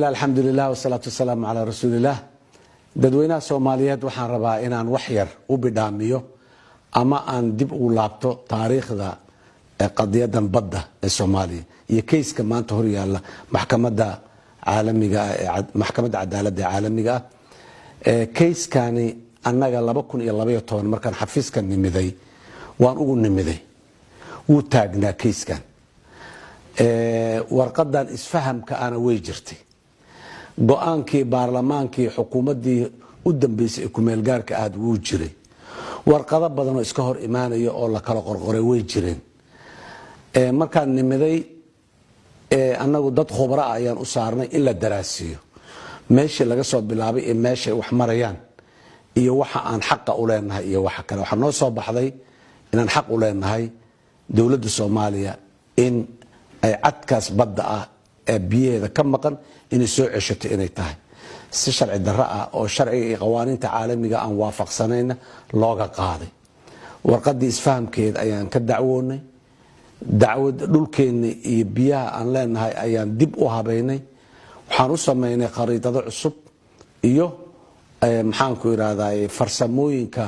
الحمد لله والصلاة والسلام على رسول الله. dadweynaha Soomaaliyeed waxaan rabaa inaan wax yar u bidhaamiyo ama aan dib u laabto taariikhda qadiyadan badda ee Soomaaliya iyo kayska maanta hor yaala maxkamadda caalamiga maxkamadda cadaaladda caalamiga kayskani annaga 2012 markaan xafiiska nimiday waan ugu nimiday wuu taagnaa kayskan warqadan isfahamka ana way jirtay go'aankii baarlamaankii xukuumaddii u dambeysay ee ku meel gaarka aad wuu jiray warqado badan oo iska hor imaanaya oo la kala qorqoray way jireen markaan nimiday annagu dad khubaro ayaan u saarnay in la daraasiyo meeshii laga soo bilaabay ee meesha wax marayaan iyo waxa aan xaq u leenahay iyo waxa kale waxa noo soo baxday inaan xaq u leenahay dawladda Soomaaliya in ay cadkaas badda ah ee biyeeda ka maqan inay soo ceshato inay tahay si sharci darro ah oo sharciga iyo qawaaniinta caalamiga aan waafaqsanayna looga qaaday warqadii isfahamkeed ayaan ka dacwoonay dacwad dhulkeena iyo biyaha aan leenahay ayaan dib u habeynay waxaan u sameynay khariidado cusub iyo maxaan ku yiraahdaa farsamooyinka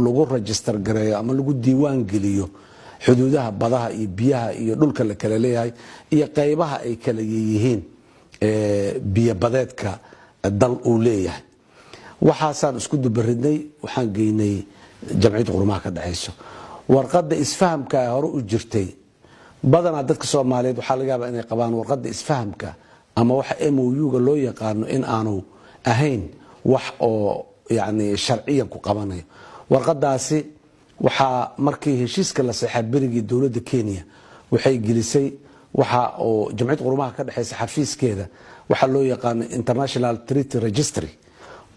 lagu register gareeyo ama lagu diiwaan geliyo xuduudaha badaha iyo biyaha iyo dhulka la kala leeyahay iyo qaybaha ay kala yihiin biyo badeedka dal uu leeyahay waxaasaan isku dubaridnay waxaan geynay jamciyadda qurumaha ka dhaxayso warqadda isfahamka hore u jirtay badanaa dadka Soomaaliyeed waxa laga yaabaa inay qabaan warqadda isfahamka ama waxa MOU-ga loo yaqaano in aanu ahayn wax oo yaani sharciyan ku qabanayo warqadaasi waxa markii heshiiska la saxay berigii dawladda Kenya waxay gelisay waxa oo jamciyadda qurumaha ka dhaxaysa xafiiskeeda waxa loo yaqaan International Treaty Registry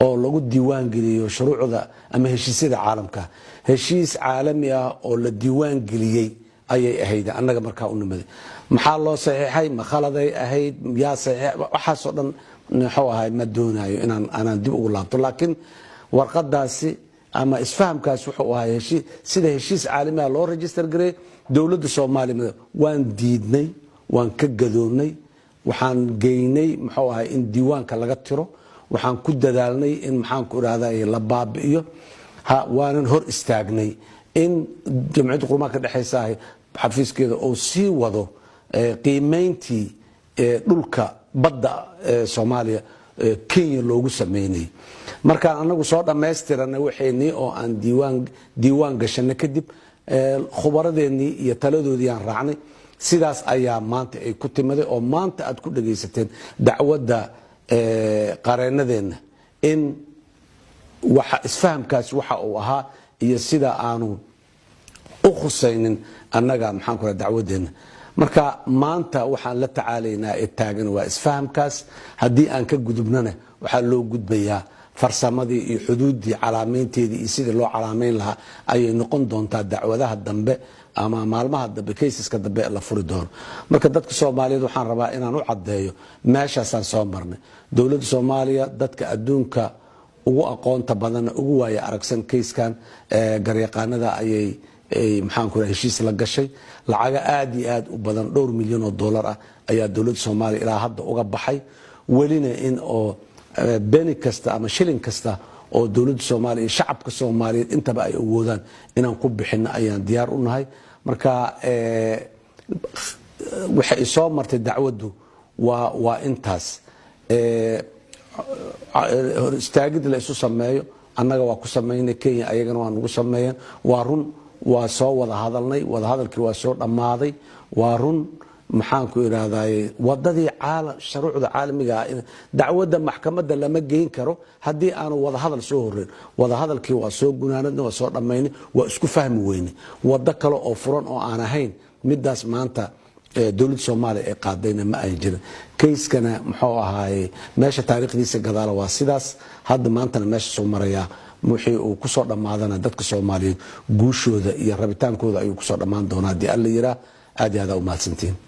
oo lagu diiwaan geliyo shuruucda ama heshiisyada caalamka heshiis caalami ah oo la diiwaan geliyay ayay ahayd annaga markaa u nimaday maxaa loo saxiixay ma khaladay ahayd yaa saxiix waxa soo dhan wuxuu ahay ma doonayo inaan dib ugu laabto laakiin warqadaasi ama isfahamkaas wuxuu ahaa sida heshiis caalami ah loo register garay dawladda Soomaaliya waan diidnay waan ka gadoonay waxaan geynay muxuu ahaa in diiwaanka laga tiro waxaan ku dadaalnay in maxaan ku raadayay la baabi'iyo waanan hor istaagnay in jamciyadda qurumaha ka dhaxaysa xafiiskeeda oo sii wado qiimeyntii dhulka badda Soomaaliya Kenya loogu sameeyay markaan anagu soo dhameystiranay waxeenii oo aan diiwaan gashanay kadib khubaradeennii iyo taladoodii aan raacnay sidaas ayaa maanta ay ku timaday oo maanta aad ku dhageysateen dacwadda qareenadeena in waxa isfahamkaas waxa uu ahaa iyo sida aanu u khusaynin annaga maxaan ku dacwadeena marka maanta waxaan la tacaalaynaa ee taagan waa isfahamkaas haddii aan ka gudubnana waxa loo gudbayaa farsamadii iyo xuduudii calaameynteedii iyo sidii loo calaameyn lahaa ayay noqon doontaa dacwadaha dambe ama maalmaha dambe kaysaska dambe la furi doono marka dadka Soomaaliyeed waxaan rabaa inaan u cadeeyo meeshaasaan soo marnay dawladda Soomaaliya dadka adduunka ugu aqoonta badan ugu waaya aragsan kayskan garyaqaanada ayay maxaan ku heshiis la gashay lacag aad iyo aad u badan $2 milyan ah ayaa dawladda Soomaaliya ilaa hadda uga baxay walina in oo beni kasta ama shilin kasta oo dawladda Soomaaliya shacabka Soomaaliyeed intaba ay awoodaan inaan ku bixino ayaan diyaar u nahay marka waxa ay soo martay dacwadu waa intaas hor istaagid la isu sameeyo annaga waa ku sameynay Kenya ayagana waa nagu sameeyeen waa run waa soo wada hadalnay wada hadalkii waa soo dhamaaday waa run maxaan ku iraahday wadadii shuruucda caalamiga ah dacwadda maxkamadda lama geyn karo hadii aanu wada hadal soo horeyn wada hadalkii waa soo gunaanadna waa soo dhameynay waa isku fahmi weynay wada kale oo furan oo aan ahayn midaas maanta dawladda Soomaaliya ay qaadayna ma ay jirin kayskana muxuu ahaay meesha taariikhdiisa gadaala waa sidaas hadda maantana meesha soo maraya wixii uu ku soo dhamaadana dadka Soomaaliyeed guushooda iyo rabitaankooda ayuu ku soo dhamaan doonaa hadii alla yiraahdo aad iyo aad u mahadsantiin